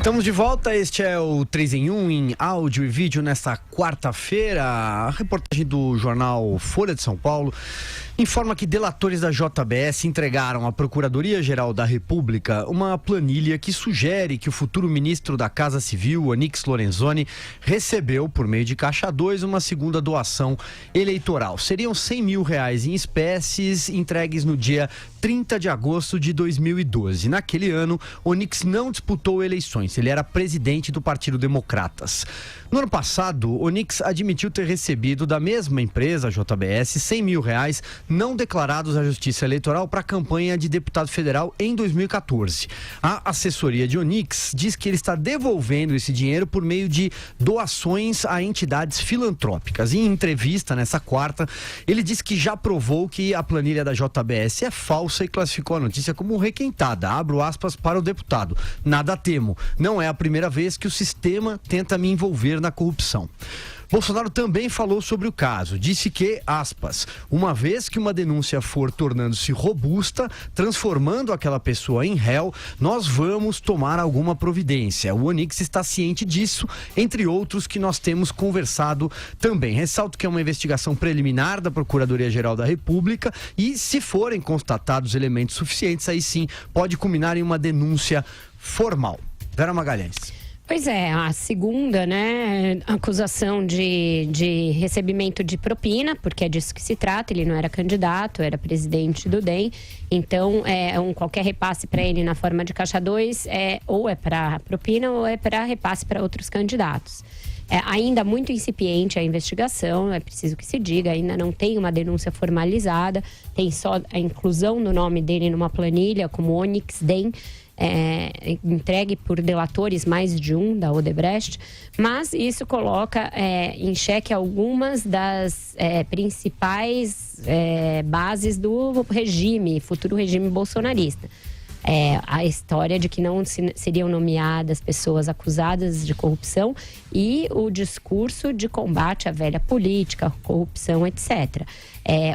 Estamos de volta, este é o 3 em 1 em áudio e vídeo nesta quarta-feira. A reportagem do jornal Folha de São Paulo informa que delatores da JBS entregaram à Procuradoria-Geral da República uma planilha que sugere que o futuro ministro da Casa Civil, Onyx Lorenzoni, recebeu, por meio de Caixa 2, uma segunda doação eleitoral. Seriam R$100 mil em espécies entregues no dia 30 de agosto de 2012. Naquele ano, Onyx não disputou eleições. Ele era presidente do Partido Democratas. No ano passado, Onyx admitiu ter recebido da mesma empresa, a JBS, R$100 mil não declarados à Justiça Eleitoral para a campanha de deputado federal em 2014. A assessoria de Onyx diz que ele está devolvendo esse dinheiro por meio de doações a entidades filantrópicas. Em entrevista nessa quarta, ele disse que já provou que a planilha da JBS é falsa e classificou a notícia como requentada. Abro aspas para o deputado. Nada temo. Não é a primeira vez que o sistema tenta me envolver na corrupção. Bolsonaro também falou sobre o caso. Disse que, aspas, uma vez que uma denúncia for tornando-se robusta, transformando aquela pessoa em réu, nós vamos tomar alguma providência. O Onyx está ciente disso, entre outros que nós temos conversado também. Ressalto que é uma investigação preliminar da Procuradoria-Geral da República e, se forem constatados elementos suficientes, aí sim pode culminar em uma denúncia formal. Vera Magalhães. Pois é, a segunda, acusação de recebimento de propina, porque é disso que se trata, ele não era candidato, era presidente do DEM, então qualquer repasse para ele na forma de Caixa 2 ou é para propina ou é para repasse para outros candidatos. É ainda muito incipiente a investigação, é preciso que se diga, ainda não tem uma denúncia formalizada, tem só a inclusão do nome dele numa planilha como Onyx DEM, entregue por delatores, mais de um, da Odebrecht, mas isso coloca em xeque algumas das principais bases do regime, futuro regime bolsonarista. A história de que não seriam nomeadas pessoas acusadas de corrupção e o discurso de combate à velha política, corrupção, etc.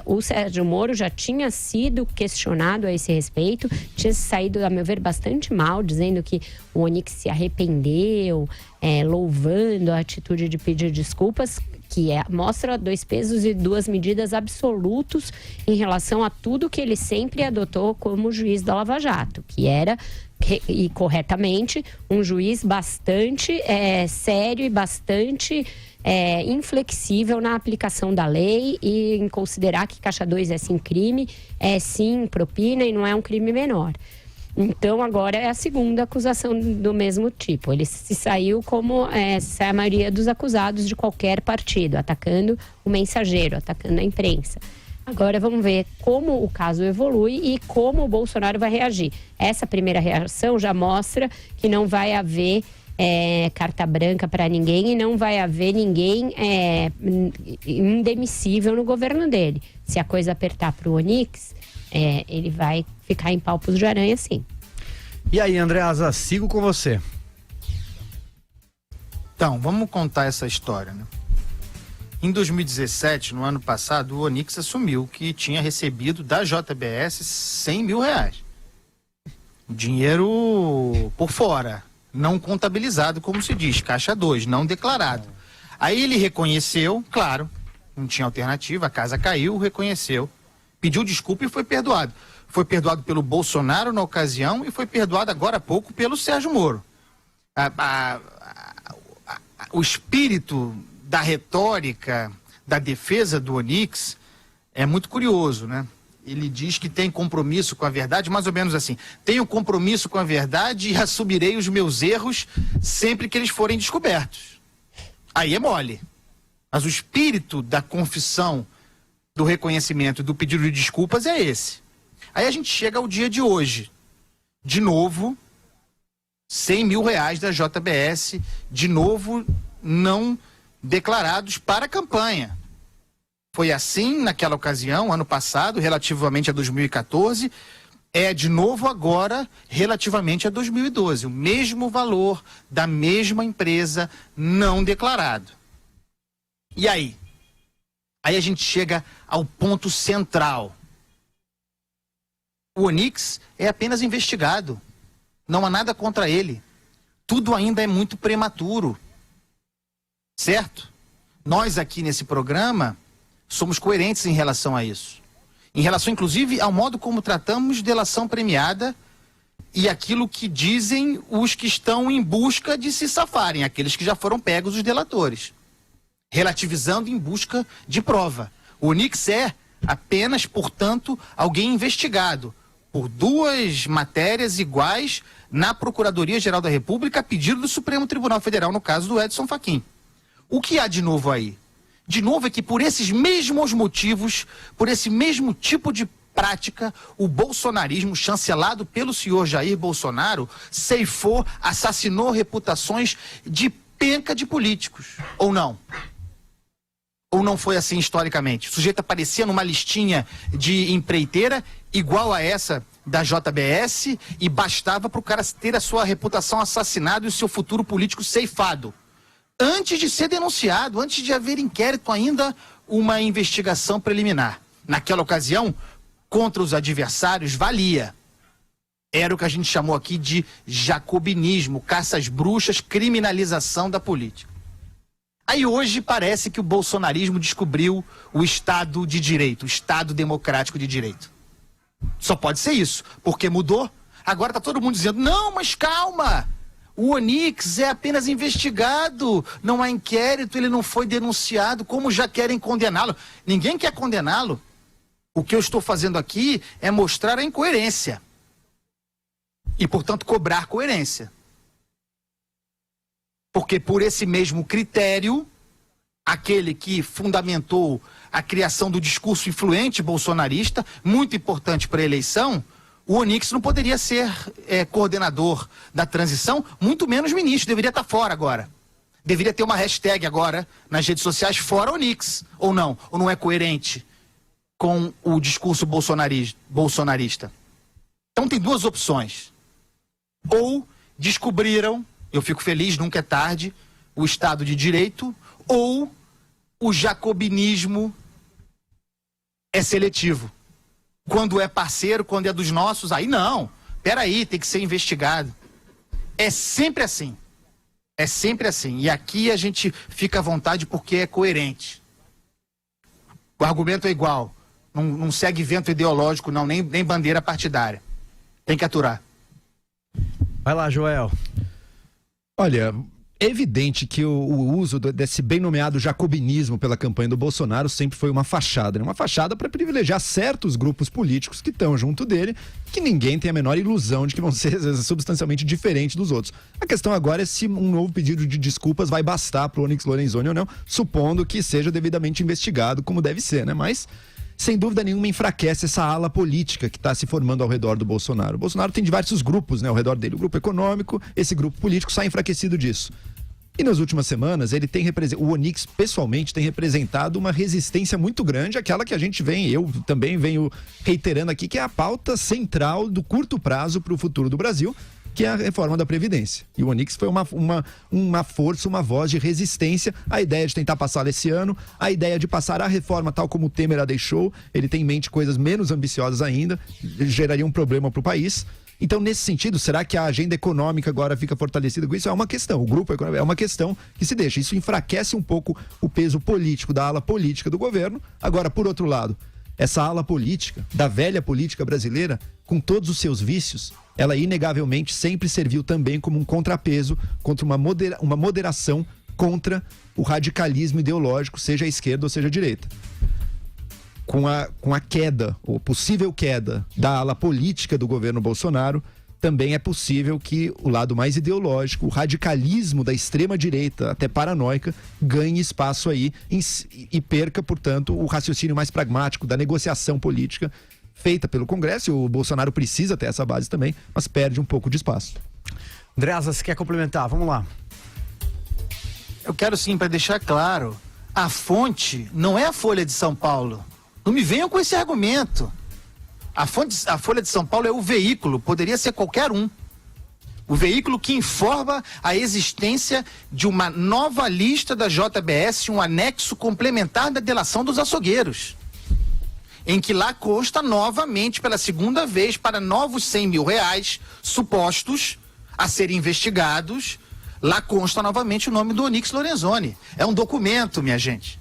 O Sérgio Moro já tinha sido questionado a esse respeito, tinha saído, a meu ver, bastante mal, dizendo que o Onyx se arrependeu, louvando a atitude de pedir desculpas, que mostra 2 pesos e 2 medidas absolutos em relação a tudo que ele sempre adotou como juiz da Lava Jato, que era, e corretamente, um juiz bastante sério e bastante inflexível na aplicação da lei e em considerar que Caixa 2 é sim crime, é sim propina e não é um crime menor. Então, agora é a segunda acusação do mesmo tipo. Ele se saiu como a maioria dos acusados de qualquer partido, atacando o mensageiro, atacando a imprensa. Agora vamos ver como o caso evolui e como o Bolsonaro vai reagir. Essa primeira reação já mostra que não vai haver carta branca para ninguém e não vai haver ninguém indemissível no governo dele. Se a coisa apertar para o Onyx, ele vai ficar em palpos de aranha, sim. E aí, Andreasa, sigo com você. Então, vamos contar essa história, né? Em 2017, no ano passado, o Onyx assumiu que tinha recebido da JBS R$100 mil. Dinheiro por fora, não contabilizado, como se diz, Caixa 2, não declarado. Aí ele reconheceu, claro, não tinha alternativa, a casa caiu, reconheceu, pediu desculpa e foi perdoado. Foi perdoado pelo Bolsonaro na ocasião e foi perdoado agora há pouco pelo Sérgio Moro. O espírito da retórica, da defesa do Onyx é muito curioso, né? Ele diz que tem compromisso com a verdade, mais ou menos assim. Tenho compromisso com a verdade e assumirei os meus erros sempre que eles forem descobertos. Aí é mole. Mas o espírito da confissão, do reconhecimento, do pedido de desculpas é esse. Aí a gente chega ao dia de hoje. De novo, R$100 mil da JBS, de novo, não declarados para a campanha. Foi assim naquela ocasião, ano passado, relativamente a 2014, de novo agora, relativamente a 2012. O mesmo valor da mesma empresa não declarado. E aí? Aí a gente chega ao ponto central. O Onyx é apenas investigado. Não há nada contra ele. tudo ainda é muito prematuro, certo? Nós aqui nesse programa somos coerentes em relação a isso. Em relação, inclusive, ao modo como tratamos delação premiada e aquilo que dizem os que estão em busca de se safarem, aqueles que já foram pegos, os delatores. Relativizando em busca de prova. O Onix é apenas, portanto, alguém investigado por 2 matérias iguais na Procuradoria-Geral da República a pedido do Supremo Tribunal Federal, no caso do Edson Fachin. O que há de novo aí? De novo é que por esses mesmos motivos, por esse mesmo tipo de prática, o bolsonarismo, chancelado pelo senhor Jair Bolsonaro, ceifou, assassinou reputações de penca de políticos. Ou não? Ou não foi assim historicamente? O sujeito aparecia numa listinha de empreiteira igual a essa da JBS e bastava para o cara ter a sua reputação assassinada e o seu futuro político ceifado. Antes de ser denunciado, antes de haver inquérito, ainda uma investigação preliminar. Naquela ocasião, contra os adversários, valia. Era o que a gente chamou aqui de jacobinismo, caça às bruxas, criminalização da política. Aí hoje parece que o bolsonarismo descobriu o Estado de Direito, o Estado democrático de direito. Só pode ser isso, porque mudou. Agora está todo mundo dizendo, não, mas calma, o Onix é apenas investigado, não há inquérito, ele não foi denunciado, como já querem condená-lo. Ninguém quer condená-lo. O que eu estou fazendo aqui é mostrar a incoerência. E, portanto, cobrar coerência. Porque por esse mesmo critério, aquele que fundamentou a criação do discurso influente bolsonarista, muito importante para a eleição, o Onix não poderia ser coordenador da transição, muito menos ministro, deveria estar fora agora. Deveria ter uma hashtag agora nas redes sociais, fora Onix, ou não é coerente com o discurso bolsonarista. Então tem 2 opções. Ou descobriram, eu fico feliz, nunca é tarde, o Estado de Direito, ou o jacobinismo é seletivo. Quando é parceiro, quando é dos nossos, aí não. Peraí, tem que ser investigado. É sempre assim. É sempre assim. E aqui a gente fica à vontade porque é coerente. O argumento é igual. Não segue vento ideológico, não, nem bandeira partidária. Tem que aturar. Vai lá, Joel. Olha, é evidente que o uso desse bem nomeado jacobinismo pela campanha do Bolsonaro sempre foi uma fachada, né? Uma fachada para privilegiar certos grupos políticos que estão junto dele, que ninguém tem a menor ilusão de que vão ser substancialmente diferentes dos outros. A questão agora é se um novo pedido de desculpas vai bastar para o Onix Lorenzoni ou não, supondo que seja devidamente investigado como deve ser, né? Mas sem dúvida nenhuma enfraquece essa ala política que está se formando ao redor do Bolsonaro. O Bolsonaro tem diversos grupos, né, ao redor dele. O grupo econômico, esse grupo político sai enfraquecido disso. E nas últimas semanas, o Onix pessoalmente tem representado uma resistência muito grande, aquela que eu também venho reiterando aqui, que é a pauta central do curto prazo para o futuro do Brasil, que é a reforma da Previdência. E o Onix foi uma força, uma voz de resistência à ideia de tentar passá-la esse ano, à ideia de passar a reforma tal como o Temer a deixou. Ele tem em mente coisas menos ambiciosas ainda, geraria um problema para o país. Então, nesse sentido, será que a agenda econômica agora fica fortalecida com isso? É uma questão. O grupo econômico é uma questão que se deixa. Isso enfraquece um pouco o peso político da ala política do governo. Agora, por outro lado, essa ala política, da velha política brasileira, com todos os seus vícios, ela inegavelmente sempre serviu também como um contrapeso contra uma moderação contra o radicalismo ideológico, seja a esquerda ou seja a direita. Com a queda, ou possível queda, da ala política do governo Bolsonaro, também é possível que o lado mais ideológico, o radicalismo da extrema-direita, até paranoica, ganhe espaço aí e perca, portanto, o raciocínio mais pragmático da negociação política feita pelo Congresso. O Bolsonaro precisa ter essa base também, mas perde um pouco de espaço. Andreasa, você quer complementar? Vamos lá. Eu quero sim, para deixar claro, a fonte não é a Folha de São Paulo. Não me venham com esse argumento. A Folha de São Paulo é o veículo, poderia ser qualquer um. O veículo que informa a existência de uma nova lista da JBS, um anexo complementar da delação dos açougueiros, em que lá consta novamente, pela segunda vez, para novos R$100 mil supostos, a serem investigados. Lá consta novamente o nome do Onyx Lorenzoni. É um documento, minha gente.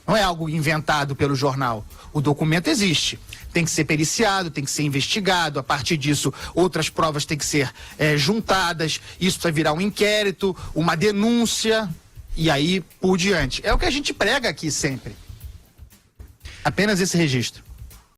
Não é algo inventado pelo jornal. O documento existe. Tem que ser periciado, tem que ser investigado. A partir disso, outras provas têm que ser juntadas. Isso precisa virar um inquérito, uma denúncia e aí por diante. É o que a gente prega aqui sempre. Apenas esse registro.